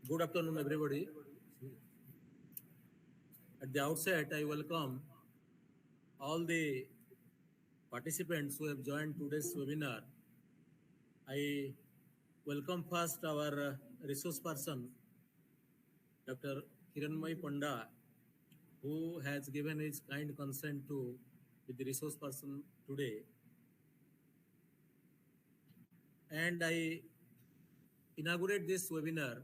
Good afternoon, everybody. At the outset, I welcome all the participants who have joined today's webinar. I welcome first our resource person, Dr. Kiranmay Panda, who has given his kind consent to be the resource person today. And I inaugurate this webinar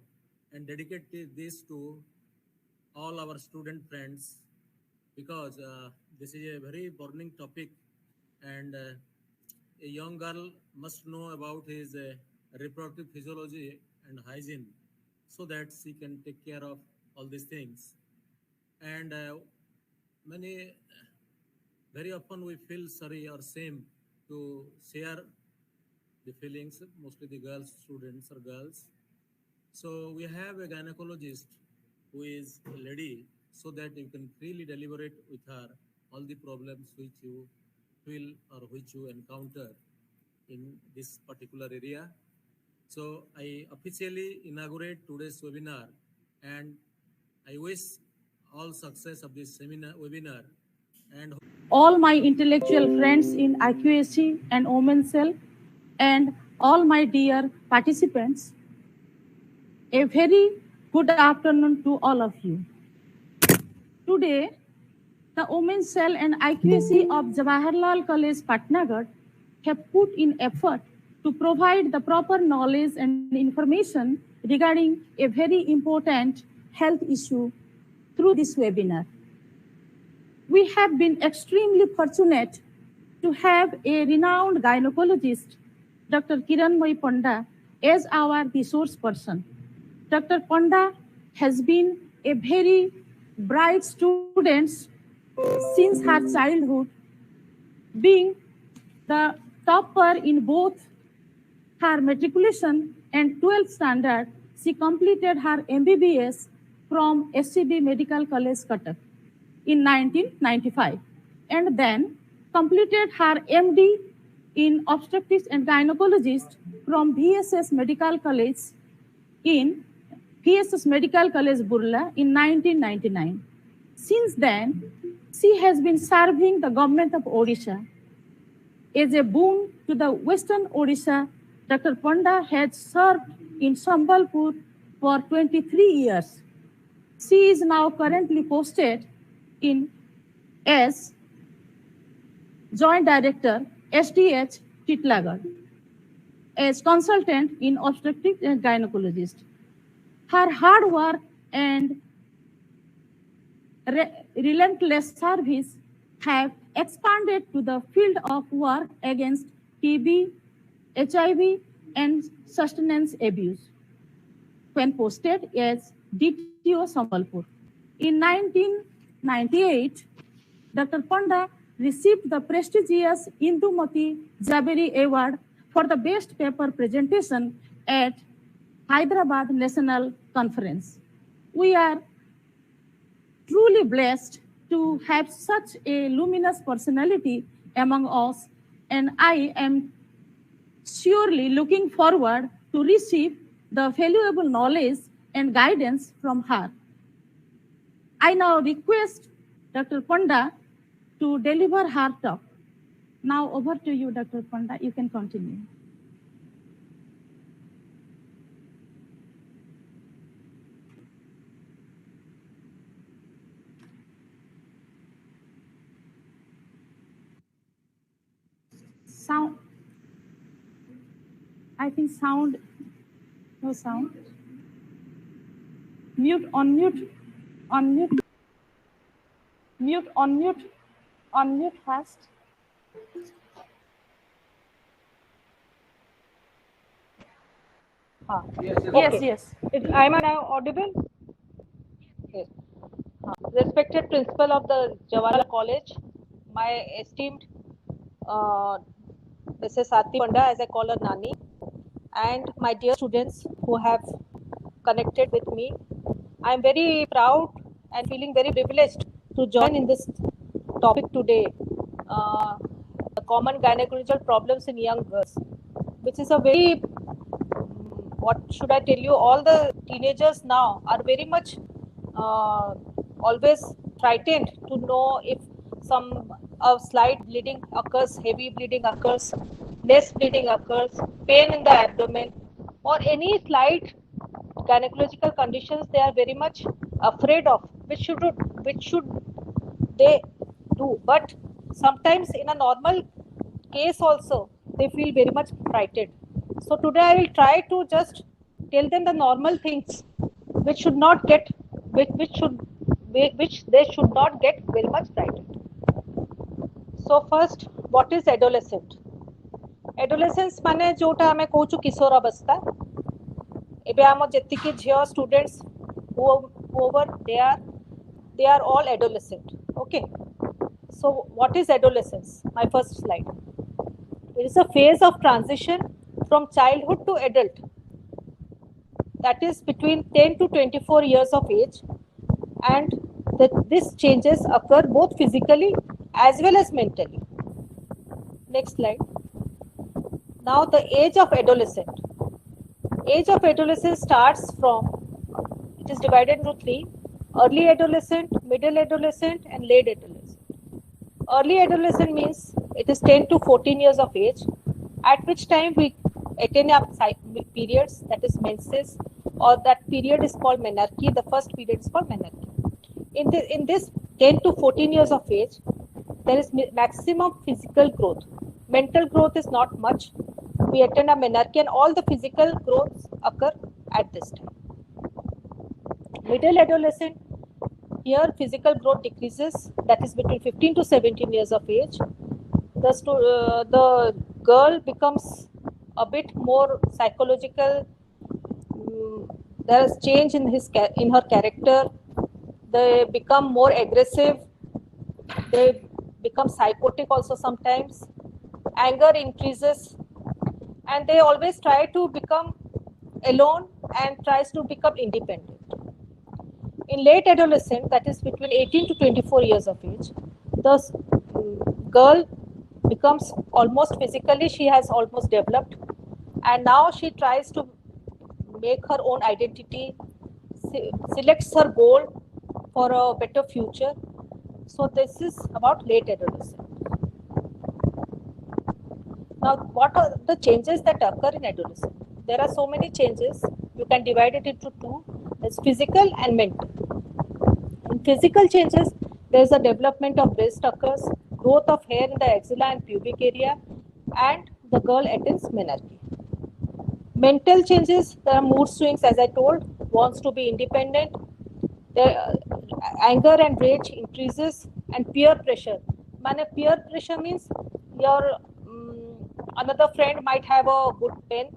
and dedicate this to all our student friends because this is a very burning topic and a young girl must know about his reproductive physiology and hygiene so that she can take care of all these things. And many, very often we feel sorry or shame to share the feelings, mostly the girls, students or girls. So we have a gynecologist who is a lady so that you can freely deliberate with her all the problems which you feel or which you encounter in this particular area. So I officially inaugurate today's webinar and I wish all success of this webinar and all my intellectual friends in IQAC and Omen Cell and all my dear participants, a very good afternoon to all of you. Today, the Women's Cell and IQAC of Jawaharlal College, Patnagarh have put in effort to provide the proper knowledge and information regarding a very important health issue through this webinar. We have been extremely fortunate to have a renowned gynecologist, Dr. Kiranmay Panda, as our resource person. Dr. Panda has been a very bright student since her childhood, being the topper in both her matriculation and 12th standard. She completed her MBBS from SCB Medical College, Cuttack in 1995, and then completed her MD in obstetrics and gynecologist from VSS Medical College Burla in 1999. Since then, she has been serving the government of Odisha. As a boon to the Western Odisha, Dr. Panda has served in Sambalpur for 23 years. She is now currently posted in as Joint Director, SDH, Titlagarh. as consultant in obstetric and gynecologist. Her hard work and relentless service have expanded to the field of work against TB, HIV, and sustenance abuse. When posted as DTO Sambalpur. In 1998, Dr. Panda received the prestigious Indumati Jaberi Award for the best paper presentation at Hyderabad National Conference. We are truly blessed to have such a luminous personality among us, and I am surely looking forward to receive the valuable knowledge and guidance from her. I now request Dr. Panda to deliver her talk. Now over to you, Dr. Panda. You can continue. Sound. I think sound. No sound. Mute, unmute, unmute, mute, unmute, unmute fast. Yes. Am I now audible? Yes. Respected principal of the Jawaharlal College, my esteemed Mrs. Sati Panda, as I call her Nani, and my dear students who have connected with me. I am very proud and feeling very privileged to join in this topic today, the common gynecological problems in young girls, which is a very, what should I tell you, all the teenagers now are very much always frightened to know if a slight bleeding occurs, heavy bleeding occurs, less bleeding occurs, pain in the abdomen, or any slight gynecological conditions they are very much afraid of, which should they do. But sometimes in a normal case also they feel very much frightened. So today I will try to just tell them the normal things which they should not get very much frightened. So first, what is adolescent? Adolescence माने जोटा आमे कहूछु किशोर अवस्था. एबे आम जेतिकी झियो students whoever they are all adolescent. Okay. So what is adolescence? My first slide. It is a phase of transition from childhood to adult. That is between 10 to 24 years of age, and these changes occur both physically as well as mentally. Next slide. Now the age of adolescent. Age of adolescence starts from, it is divided into three: early adolescent, middle adolescent, and late adolescent. Early adolescent means it is 10 to 14 years of age, at which time we attain our periods, that is menses, or that period is called menarche. The first period is called menarche. In this 10 to 14 years of age, there is maximum physical growth. Mental growth is not much. We attain a menarche, and all the physical growths occur at this time. Middle adolescent, here physical growth decreases, that is between 15 to 17 years of age. The girl becomes a bit more psychological. There is change in her character. They become more aggressive. They become psychotic also sometimes. Anger increases, and they always try to become alone and tries to become independent. In late adolescent, that is between 18 to 24 years of age, the girl becomes almost physically, she has almost developed, and now she tries to make her own identity, selects her goal for a better future. So this is about late adolescent. Now, what are the changes that occur in adolescence? There are so many changes. You can divide it into two. It's physical and mental. In physical changes, there is a development of breast occurs, growth of hair in the axilla and pubic area, and the girl attains menarche. Mental changes, there are mood swings, as I told, wants to be independent. Their anger and rage increases, and peer pressure. Peer pressure means your another friend might have a good pen.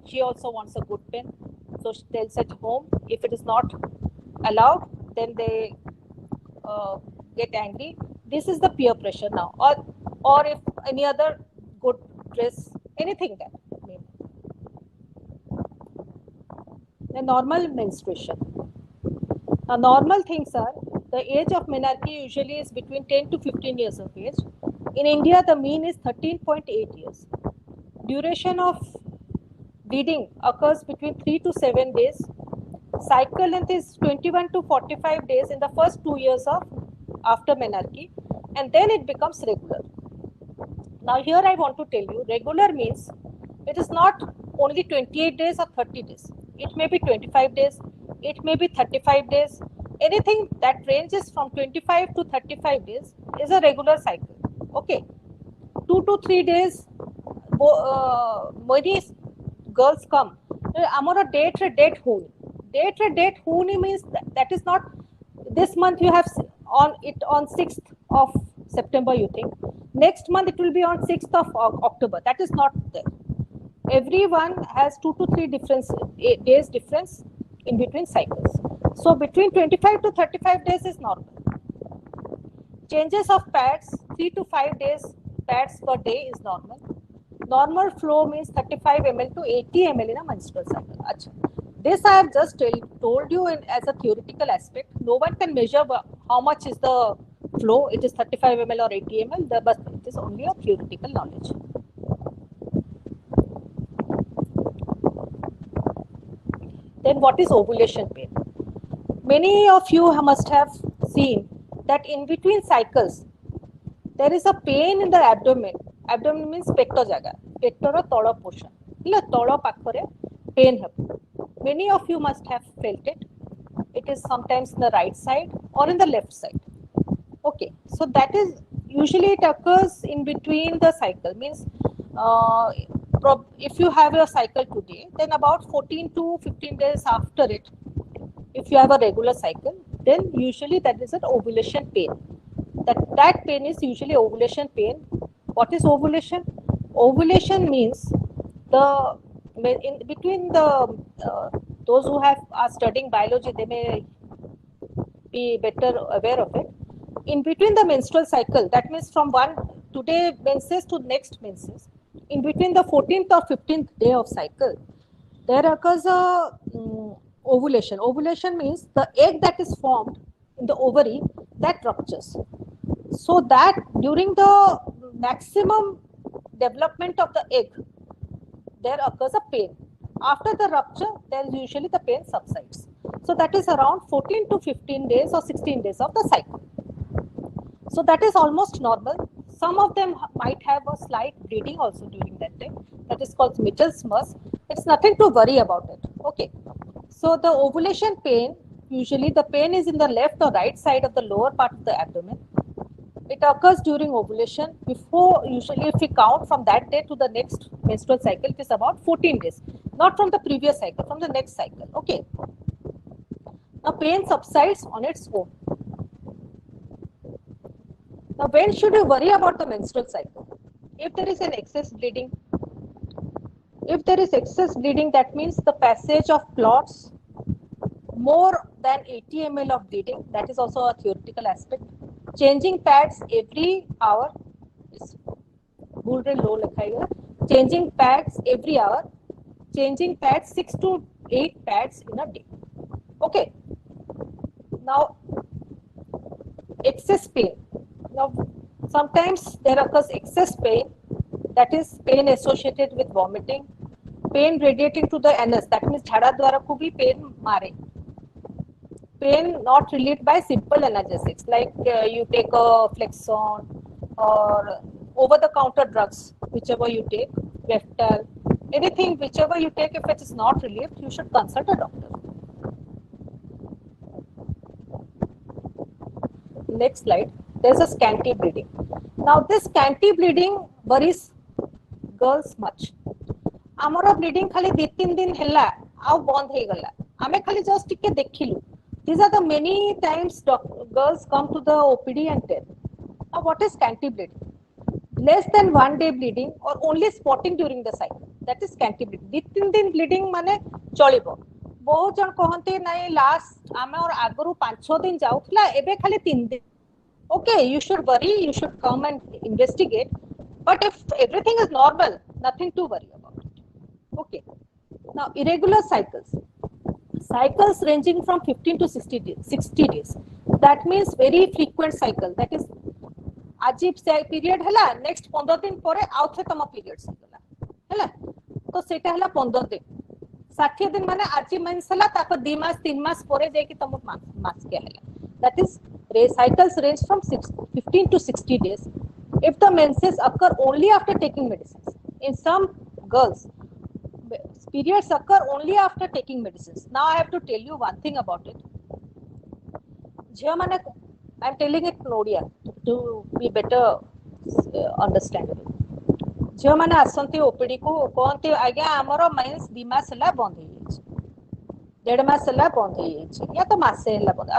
She also wants a good pen, so they'll set home. If it is not allowed, then they get angry. This is the peer pressure now, or if any other good dress, anything that. The normal menstruation. Now, normal things are the age of menarche usually is between 10 to 15 years of age. In India, the mean is 13.8 years. Duration of bleeding occurs between 3 to 7 days. Cycle length is 21 to 45 days in the first 2 years of after menarche, and then it becomes regular. Now, here I want to tell you, regular means it is not only 28 days or 30 days. It may be 25 days, it may be 35 days. Anything that ranges from 25 to 35 days is a regular cycle. Okay. 2 to 3 days, many girls come. Amara date hooni means that is not this month you have on 6th of September, you think. Next month it will be on 6th of October. That is not there. Everyone has 2 to 3 days difference in between cycles. So between 25 to 35 days is normal. Changes of pads, 3 to 5 days pads per day is normal. Normal flow means 35 ml to 80 ml in a menstrual cycle. Achha. This I have just told you as a theoretical aspect. No one can measure how much is the flow. It is 35 ml or 80 ml, but it is only a theoretical knowledge. Then what is ovulation pain? Many of you must have seen that in between cycles, there is a pain in the abdomen. Abdomen means pector jaga, pector tala portion. Tala pakhore pain. Many of you must have felt it. It is sometimes in the right side or in the left side. Okay, so that is usually it occurs in between the cycle. Means if you have your cycle today, then about 14 to 15 days after it, if you have a regular cycle, then usually that is an ovulation pain. That pain is usually ovulation pain. What is ovulation? Ovulation means in between the those who are studying biology, they may be better aware of it. In between the menstrual cycle, that means from today menses to next menses, in between the 14th or 15th day of cycle, there occurs a ovulation. Ovulation means the egg that is formed in the ovary, that ruptures. So that during the maximum development of the egg, there occurs a pain. After the rupture, there is usually the pain subsides. So that is around 14 to 15 days or 16 days of the cycle. So that is almost normal. Some of them might have a slight bleeding also during that time. That is called Michels-Merz. It's nothing to worry about it. Okay. So the ovulation pain, usually the pain is in the left or right side of the lower part of the abdomen. It occurs during ovulation. Usually if we count from that day to the next menstrual cycle, it is about 14 days. Not from the previous cycle, from the next cycle. Okay. Now pain subsides on its own. Now when should you worry about the menstrual cycle? If there is an excess bleeding, that means the passage of clots more than 80 ml of bleeding. That is also a theoretical aspect. Changing pads every hour. Changing pads every hour. Changing pads 6 to 8 pads in a day. Okay. Now, excess pain. Now, sometimes there occurs excess pain, that is pain associated with vomiting, pain radiating to the anus, that means jhada dwara ko bhi pain mare. Pain not relieved by simple analgesics like you take a Flexon or over-the-counter drugs, whichever you take, Veftal, anything, whichever you take, if it is not relieved, you should consult a doctor. Next slide. There's a scanty bleeding. Now this scanty bleeding worries girls much. आमर bleeding खाली 2-3 दिन हैला आ बंद हे गला आमे खाली just टिके देखिलु these are the many times girls come to the OPD and tell now what is scanty bleeding less than 1 day bleeding or only spotting during the cycle that is scanty bleeding 2-3 दिन bleeding माने चलिबो बहुत जन कहते नहीं last आमे और आगरु 5-6 दिन जाउथला एबे खाली 3 दिन okay you should worry you should come and investigate but if everything is normal nothing to worry about it okay now irregular cycles ranging from 15 to 60 days that means very frequent cycle that is अजीब से period हला next 15 दिन परे आउथे तम periods हला हला तो सेटा हला 15 दिन 60 दिन माने आजी मेंस हला ताको 2 मास 3 मास परे जे कि तम मास के हला that is cycles range from 15 to 60 days if the menses occur only after taking medicines in some girls periods occur only after taking medicines now I have to tell you one thing about it jha mane I am telling it in Odia to be better understandable jha mane asanti OPD को कहते आज्ञा हमरो mains 2 मास हला बंद हे छै 1.5 मास हला बंद हे छै या तो मासे हला बंद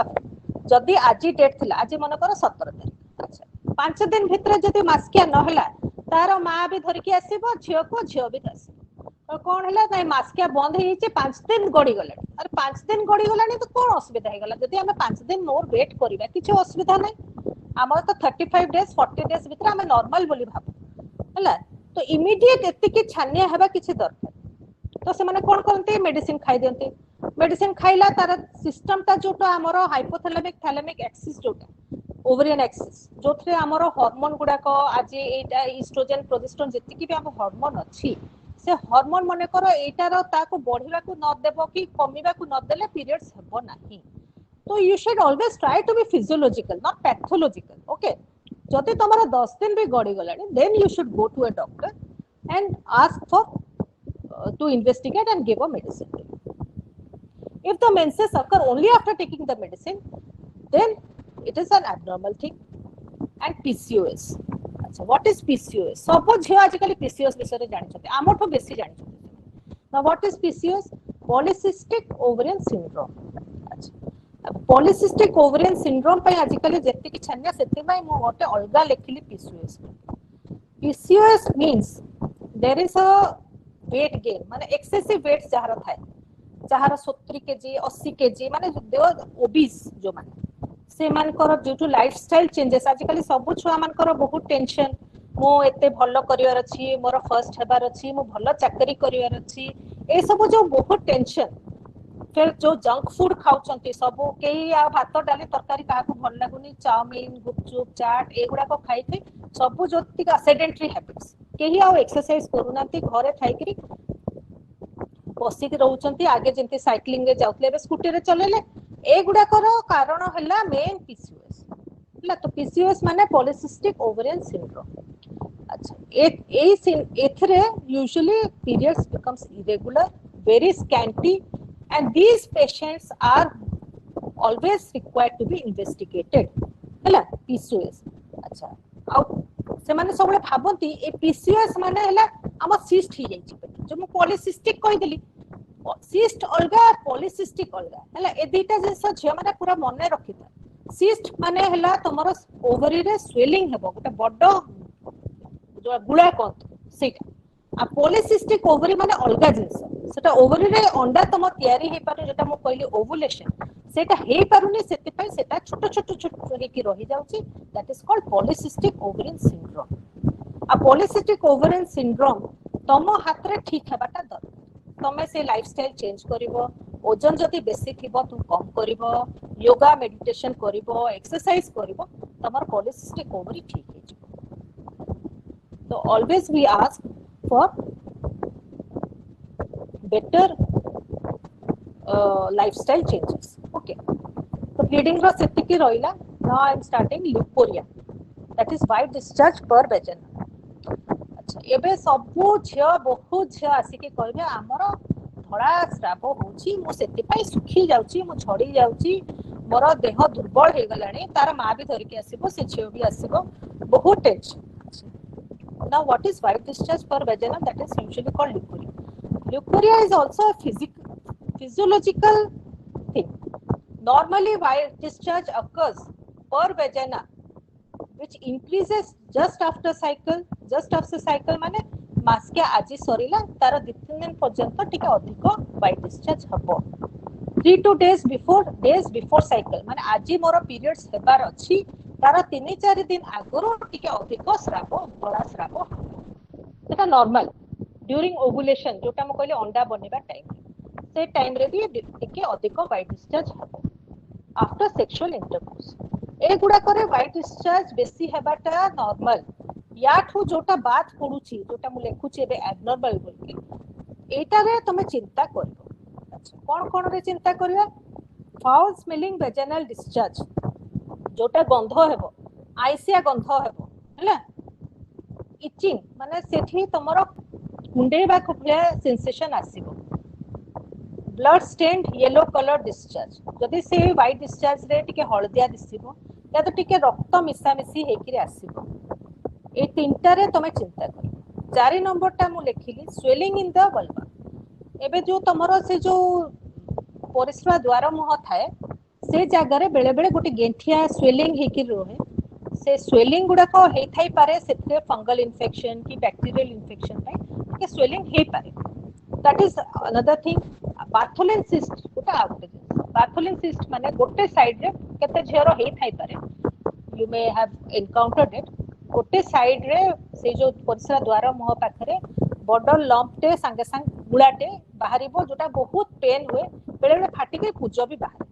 जदि आज डेट थिला आज मन कर 17 तारिख अच्छा 5 दिन भितर जदि मासकिया न हला तार मां भी धर के आसीबो झियो को झियो भी आसीबो और कोन हला नै मासकिया बंद हे छै 5 दिन गडी गला अरे 5 दिन गडी गलानी तो कोन असुविधा हे गला जदि हमें 5 दिन मोर वेट करिबा किछ असुविधा नै हमर तो 35 डेज 40 डेज भितर हमें नॉर्मल बोली भाबो हला तो इमीडिएट एति के छानिया हेबा किछ दरकार तो से माने कोन करते मेडिसिन खाइ दियंते मेडिसिन खाइला तार सिस्टम ता जोटा हमरो हाइपोथैलेमिक थैलेमिक एक्सिस जोटा ओवरियन एक्सिस जोथरे हमरो हार्मोन गुडा को आज एटा ईस्ट्रोजन प्रोजेस्टेरोन जति कि भी हम हार्मोन अछि से हार्मोन माने करो एटार ताको बढ़िबा को न देबो कि कमिबा को न देले पीरियड्स हेबो नाही तो you should always try to be physiological not pathological okay जति तमरा 10 दिन भी गडी गलानी then you should go to a doctor and ask for to investigate and give a medicine if the menses occur only after taking the medicine then it is an abnormal thing and PCOS अच्छा what is PCOS सब झियो आजकल PCOS विषय रे जानि छथि आमठो बेसी जानि छथि now what is PCOS polycystic ovarian syndrome अच्छा polycystic ovarian syndrome पय आजकल जेति कि छन्या सेति पय मो ओटे अलगा लेखिली PCOS means there is a weight gain माने excessive weight जहार थाए जहार 70 केजी 80 केजी माने ओबीस जो माने से मान कर ड्यू टू लाइफस्टाइल चेंजेस आजकल सब छुआ मान कर बहुत टेंशन मो एते भलो करियर अछि मोर फर्स्ट हेबार अछि मो भलो चाकरी करियर अछि ए सब जो बहुत टेंशन फिर जो जंक फूड खाउचंती सब केही आ भात डाली तरकारी काहा को भल लागुनी चाउमीन गुपचुप चाट एगुडा को खाइ थे सब जोति का सेडेंटरी हैबिट्स केही आ एक्सरसाइज करूनांती घरे थाइकरी बसी के रहउचंती आगे जेंती साइक्लिंग रे जाउतले बे स्कूटी रे चलेले एगुडा कर कारण हला मेन PCOS हला तो PCOS माने पॉलीसिस्टिक ओवरियन सिंड्रोम अच्छा एथरे usually periods becomes irregular very scanty and these patients are always required to be investigated हला PCOS अच्छा आ से माने सबले भाबंती ए PCOS माने हला हम सिस्ट ही जाई छी जो मु पॉलीसिस्टिक कहि देली सिस्ट अलगा पॉलीसिस्टिक अलगा हला ए दुईटा जिंस झियो माने पूरा मने रखिता सिस्ट माने हला तमरो ओवरी रे स्वेलिंग हेबो गोटे बड्डो जो गुळा कोंत सेटा आ पॉलीसिस्टिक ओवरी माने अलगा जिंस सेटा ओवरी रे अंडा तम तयारी हे पारे जेटा मु कहली ओवुलेशन सेटा हे पारुनी सेते पय सेटा छोट छोट छोट हे की रहि जाउची that is called polycystic ovarian syndrome ah polycystic ovarian syndrome तम हाथ रे ठीक हेबाटा दर तमे से लाइफस्टाइल चेंज करिवो ओजन जति बेसी थिबो तू कम करिवो योगा मेडिटेशन करिवो एक्सरसाइज करिवो तमर पॉलीसिस्टिक ओवरी ठीक हे जिवो तो always we ask for better lifestyle changes okay so bleeding ro setiki roila now I am starting leukorrhea that is white discharge per vagina अच्छा एबे सबु झियो बहुत झियो आसी के कहबे हमरो धड़ा स्राव होची मो सेति पई सुखी जाउची मो झड़ी जाउची मोर देह दुर्बल हे गलानी तार मां भी धरि के आसीबो से झियो भी आसीबो बहुत tension now what is white discharge per vagina that is usually called leukorrhea Leukorrhea is also a physiological thing. Normally white discharge occurs per vagina which increases just after cycle माने मासिकिया आजी सरीला तार 2-3 दिन पर्यंत टिके अधिक white discharge हबो 3-2 days before cycle माने आजी मोर periods हेबार अछि तार 3-4 दिन आगरो टिके अधिक स्राव बड़ा स्राव सेटा नॉर्मल ड्यूरिंग ओवुलेशन जोटा म कहले अंडा बनेबा टाइम से टाइम रे भी टिके अधिक white discharge हबो आफ्टर सेक्सुअल इंटरकोर्स ए गुडा करे white discharge बेसी हेबाटा नॉर्मल याठू जोटा बात पडुची जोटा मु लेखुची एबे एब्नॉर्मल बोलके एटा रे तमे चिंता करबो अच्छा कोन रे चिंता करिया फाउल स्मेलिंग वेजाइनल डिस्चार्ज जोटा गंध हेबो आइसिया गंध हेबो हला इचिंग माने सेठी तमरो कुंडेबा खुफले सेंसेशन आसीबो blood stained yellow colour discharge जदि से व्हाइट डिस्चार्ज रे टिके हळदिया दिसिबो या तो टिके रक्त मिसा मिसी हेकिरे आसीबो ए तीनटा रे तमे चिंता कर 4 नंबर टा मु लेखिली स्वेलिंग इन द वल्वा एबे जो तमरो से जो परिस्रा द्वार मुह थाए से जगह रे बेले बेले गोटी गेंठिया स्वेलिंग हेकि रहे से स्वेलिंग गुडा को हे थाई पारे सेथे फंगल इन्फेक्शन की बैक्टीरियल इन्फेक्शन पे के स्वेलिंग हे पारे that is another thing Bartholin cyst गोटा आउट बार्थोलिन सिस्ट माने गोटे साइड रे केते झेरो हे थाई पारे you may have encountered it गोटे साइड रे से जो परिस्रा द्वार मुह पाखरे बड़ लंप टे संगे संग गुलाटे बाहरिबो जोटा बहुत पेन हुए बेले बेले फाटी के पूज भी बाहर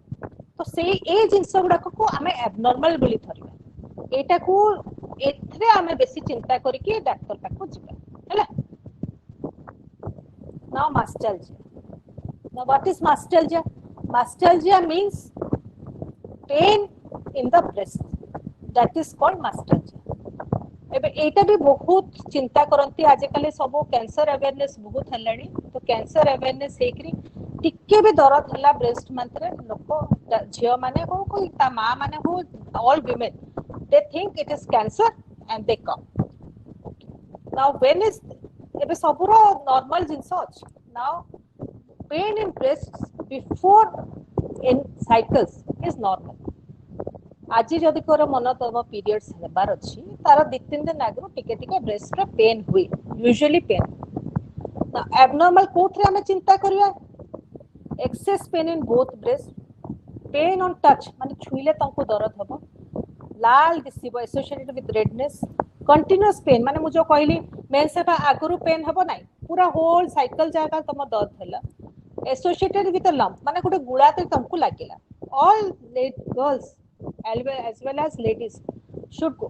तो से ए जिंस गुडा को हमें एब्नॉर्मल बोली धरिबा एटा को एथरे हमें बेसी चिंता करी कि डॉक्टर पाखो जिबा हैला now मास्टैल्जिया now what is mastalgia means pain in the breast that is called mastalgia एबे एटा भी बहुत चिंता करंती आज काले सब कैंसर अवेयरनेस बहुत हलानी तो कैंसर अवेयरनेस हेकरी टिके भी दर्द हला ब्रेस्ट मंत्र लोक झियो माने हो कोई ता मां माने हो all women they think it is cancer and they come now when is एबे सबरो नॉर्मल जिंस अछि now pain in breasts before in cycles is normal आज जदि कोर मन तम पीरियड्स हेबार अछि तार 2-3 दिन आगरो टिके टिके ब्रेस्ट रे पेन हुई यूजुअली पेन ना एब्नॉर्मल कोथरे हमें चिंता करिया excess pain in both breast pain on touch माने छुइले तंको दर्द हबो लाल दिसिबो associated with redness continuous pain माने मु जो कहली मेंस हेबा आगरो पेन हबो नै पूरा होल साइकिल जागा तम दर्द हला एसोसिएटेड विथ अ लंप माने गोटे गुळा ते तमको लागिला all girls as well as ladies should go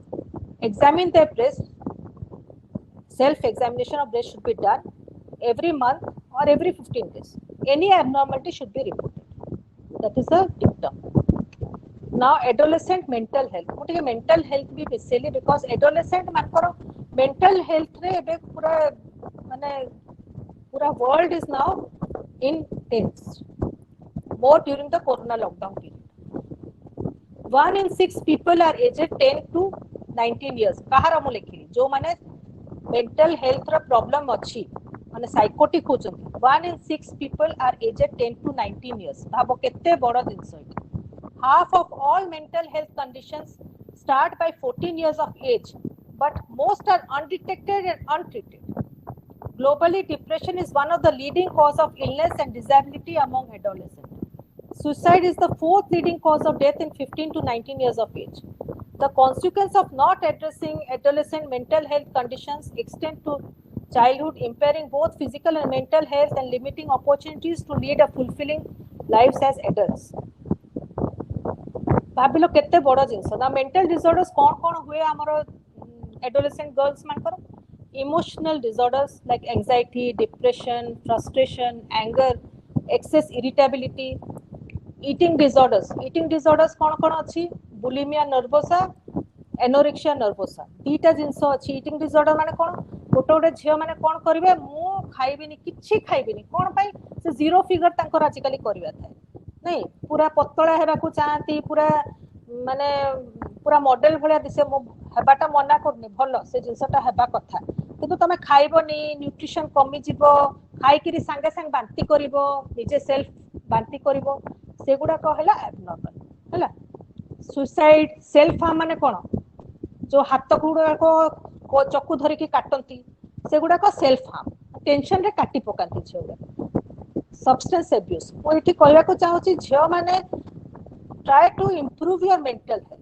examine their breast self examination of breast should be done every month or every 15 days any abnormality should be reported that is a dictum now adolescent mental health Mute mental health भी basically because adolescent मानकर mental health रे एबे पूरा माने पूरा world is now in tense more during the corona lockdown period 1 in 6 people are aged 10 to 19 years कहार मु लेखिली जो माने मेंटल हेल्थ रा प्रॉब्लम अछि माने साइकोटिक हो चंती 1 in 6 people are aged 10 to 19 years भाबो केते बड़ जिंस half of all mental health conditions start by 14 years of age but most are undetected and untreated globally depression is one of the leading cause of illness and disability among adolescents suicide is the 4th leading cause of death in 15 to 19 years of age the consequence of not addressing adolescent mental health conditions extend to childhood impairing both physical and mental health and limiting opportunities to lead a fulfilling lives as adults भाबिलो केते बड़ जिंस ना mental disorders कोन हुए हमरो adolescent girls मानकर emotional disorders like anxiety depression frustration anger excess irritability eating disorders कोन अछि bulimia nervosa anorexia nervosa दीटा जिंस अछि ईटिंग डिसऑर्डर माने कोन गोटे झियो माने कोन करिवे मु खाइबिनी किछि खाइबिनी कोन पई से जीरो फिगर तांकर आजिकली करिवा थाए नहीं पूरा पतला हेबा को चाहती पूरा माने पूरा मॉडल भलिया दिसे मो हेबाटा मना करनी भलो से जिंसटा हेबा कथा किंतु तमे खाइबनी न्यूट्रिशन कमी जिवो खाइकिरी सांगे सांगे बांती करिवो निजे सेल्फ बांती करिवो सेगुडा को हला एबनॉर्मल हला सुसाइड सेल्फ हार्म माने कोन जो हाथ गुड़ा को चक्कू धरिकी काटती सेगुड़ा को सेल्फ हार्म टेंशन रे काटी पकाती झील सब्सटेंस एब्यूज मुझे कहवाक चाहूँगी झील मैंने try to improve your mental health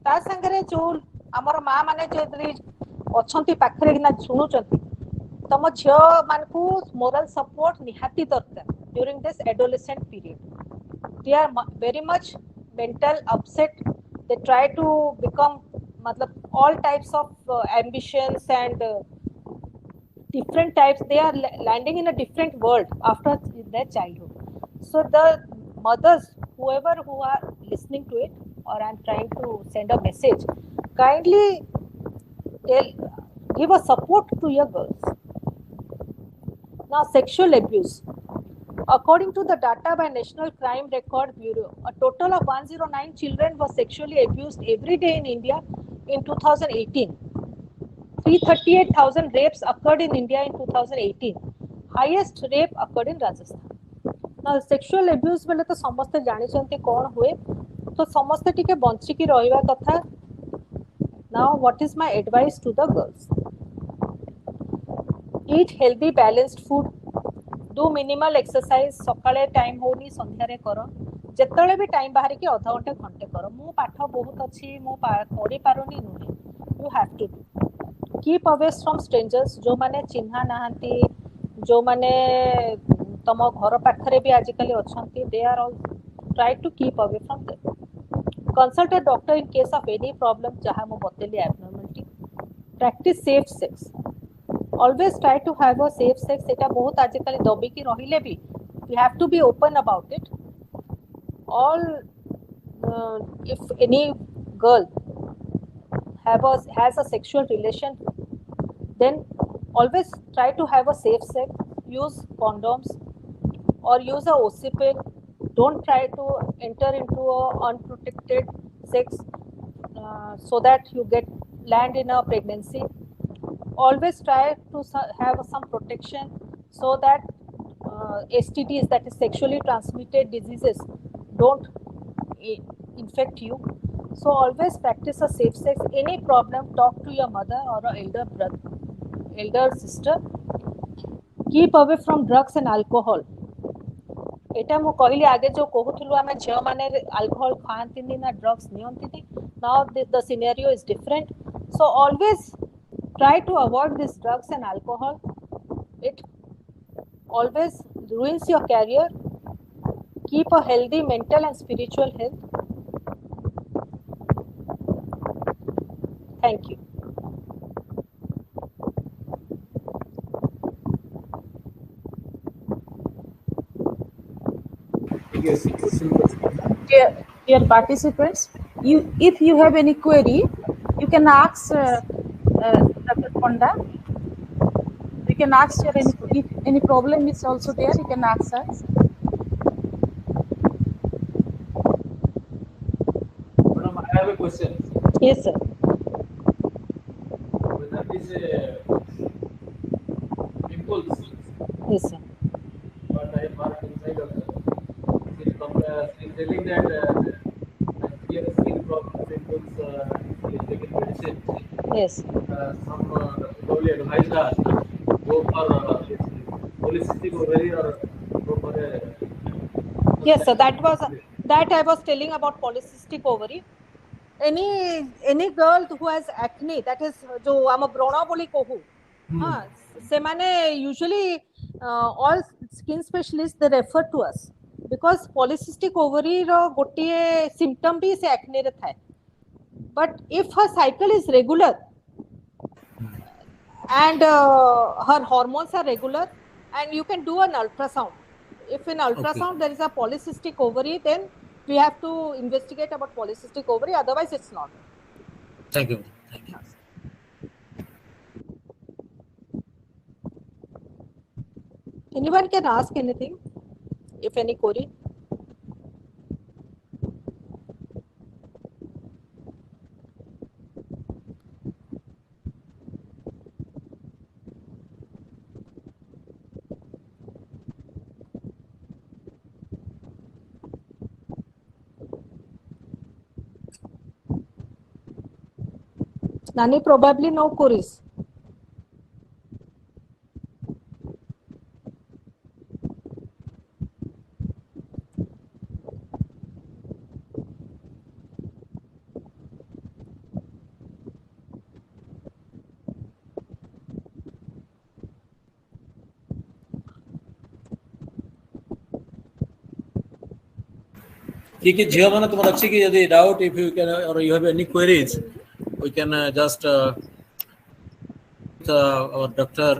ता संगे जो आमर माँ मैंने अच्छा पाखे शुणुंट तुम झील मान मोरल सपोर्ट निहाती दरकार during this adolescent period they are very much mental upset they try to become matlab all types of ambitions and different types they are landing in a different world after their childhood so the mothers whoever who are listening to it or I'm trying to send a message kindly tell give a support to your girls now sexual abuse. According to the data by National Crime Record Bureau, a total of 109 children were sexually abused every day in India in 2018. 338,000 rapes occurred in India in 2018. Highest rape occurred in Rajasthan. Now, sexual abuse बेले तो समस्ते जानी चलते कौन हुए तो समस्ते टिके बंची की रहिवा कथा. Now, what is my advice to the girls? Eat healthy, balanced food. Do minimal exercise सकाळे टाइम होनी संध्यारे कर जेतले भी टाइम बाहर की आधा घंटे घंटे कर मु पाठ बहुत अच्छी मु पढ़ी पारुनी नुहे you have to do keep away from strangers जो माने चिन्हा नाहंती जो माने तम घर पाखरे भी आजिकल अछंती they are all try to keep away from them consult a doctor in case of any problem जहाँ मु बतेली abnormality practice safe sex always try to have a safe sex eta bahut ajikali dobi ki rahile bhi we have to be open about it all if any girl has a sexual relation then always try to have a safe sex use condoms or use a OC pill don't try to enter into a unprotected sex so that you land in a pregnancy always try to have some protection so that STDs, that is sexually transmitted diseases, don't infect you. So always practice a safe sex. Any problem, talk to your mother or an elder brother, elder sister. Keep away from drugs and alcohol. एटा मु कहली आगे जो कहूथलु आमे झियो माने alcohol खांतिनी ना drugs नियंतिनी now the scenario is different so always try to avoid these drugs and alcohol. It always ruins your career. Keep a healthy mental and spiritual health. Thank you. Yes. Dear participants, if you have any query, you can ask Dr. Ponda. You can ask her if any problem is also there. You can ask her. Madam, I have a question. Yes, sir. Whether it is a impulse, Yes, sir. but I marked inside of she's telling that she has skin problems, impulse, she is taking medicine. Yes. Some probably advised her go for polycystic ovary or go for a. Yes, sir. That I was telling about polycystic ovary. Any girl who has acne, that is जो हम ब्रोणा बोली कहू, हाँ, से माने usually all skin specialists they refer to us because polycystic ovary row गोटिए symptom भी से acne रे थाए. But if her cycle is regular and her hormones are regular and you can do an ultrasound. If in ultrasound there is a polycystic ovary, then we have to investigate about polycystic ovary, otherwise it's not. Thank you. Thank you. Anyone can ask anything, if any query. Nani, probably no queries. कि झियो माने तुम अच्छी कि यदि doubt if you can और you have any queries we can just our doctor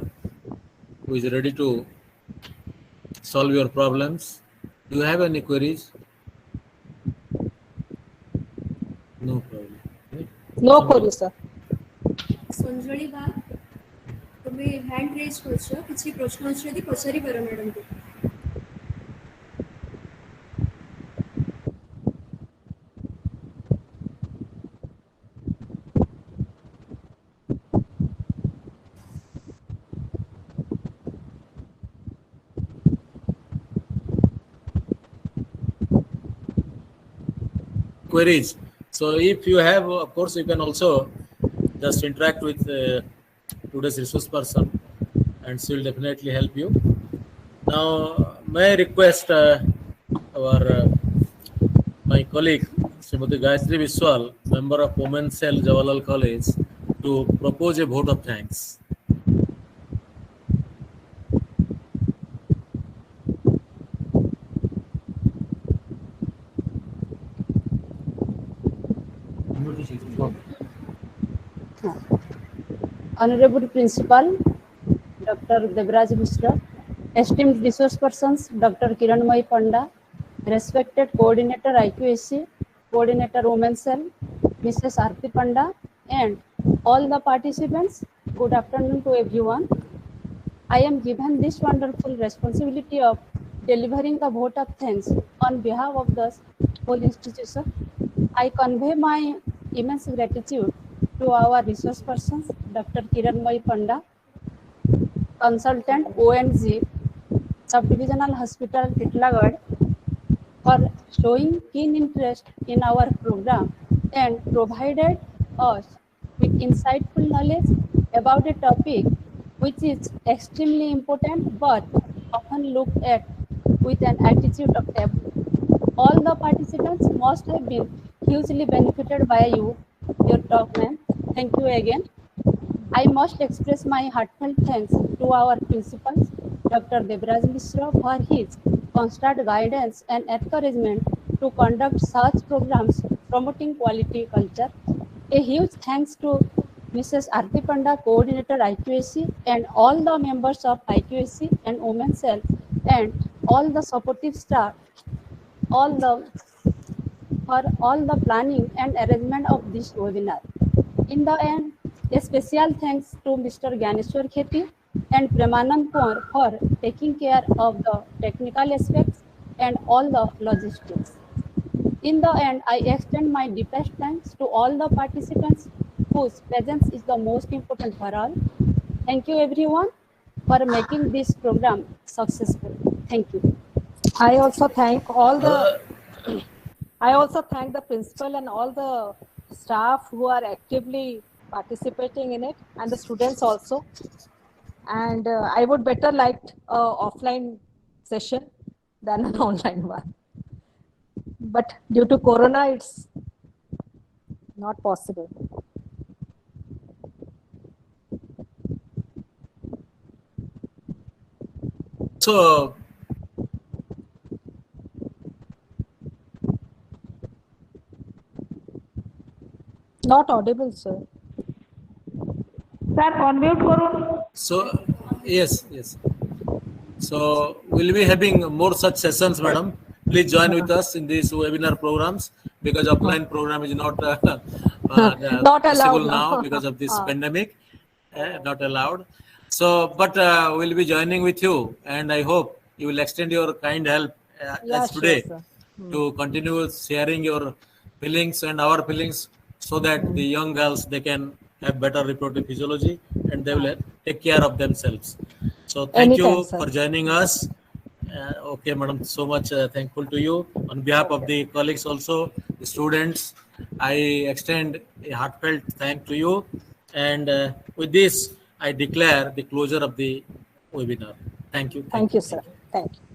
who is ready to solve your problems. Do you have any queries? No problem. Okay. No queries, sir. Sanjauli बा तुम्हें hand raise करछो किछि प्रश्न अछि यदि पछारी पारो madam को Queries. So if you have, of course, you can also just interact with today's resource person, and she will definitely help you. Now, may I request our my colleague Srimati Gayatri Biswal, member of Women's Cell, Jawaharlal College, to propose a vote of thanks. Honorable Principal, Dr. Debraj Mishra, esteemed resource persons, Dr. Kiranmoy Panda, respected coordinator IQSC, coordinator Women's Cell, Mrs. Arti Panda, and all the participants, good afternoon to everyone. I am given this wonderful responsibility of delivering the vote of thanks on behalf of the whole institution. I convey my immense gratitude to our resource persons, Dr. Kiranmoy Panda, consultant ONG, Subdivisional Hospital, Titlagarh, for showing keen interest in our program and provided us with insightful knowledge about a topic which is extremely important but often looked at with an attitude of taboo. All the participants must have been hugely benefited by your talk, ma'am. Thank you again. I must express my heartfelt thanks to our principals, Dr. Debraj Mishra, for his constant guidance and encouragement to conduct such programs promoting quality culture. A huge thanks to Mrs. Arti Panda, coordinator IQSC, and all the members of IQSC and Women's Cell, and all the supportive staff, for all the planning and arrangement of this webinar. In the end, a special thanks to Mr. Gyaneshwar Kheti and Premanand Kaur for taking care of the technical aspects and all the logistics. In the end, I extend my deepest thanks to all the participants whose presence is the most important for all. Thank you everyone for making this program successful. Thank you. I also thank the principal and all the staff who are actively participating in it, and the students also. And I would better like an offline session than an online one. But due to Corona, it's not possible. So, Not audible, sir. Sir, unmute করুন. so yes. So we'll be having more such sessions, madam. Please join with us in these webinar programs, because offline program is not Not possible allowed now now. because of this pandemic. Not allowed. So, but we'll be joining with you, and I hope you will extend your kind help Yeah, as today sure, sir. to continue sharing your feelings and our feelings, so that the young girls, they can have better reproductive physiology and they will take care of themselves. So thank Anytime, you sir. for joining us. Okay, madam, so much thankful to you. On behalf of the colleagues also, the students, I extend a heartfelt thank to you. And with this, I declare the closure of the webinar. Thank you. Thank you, sir. Thank you.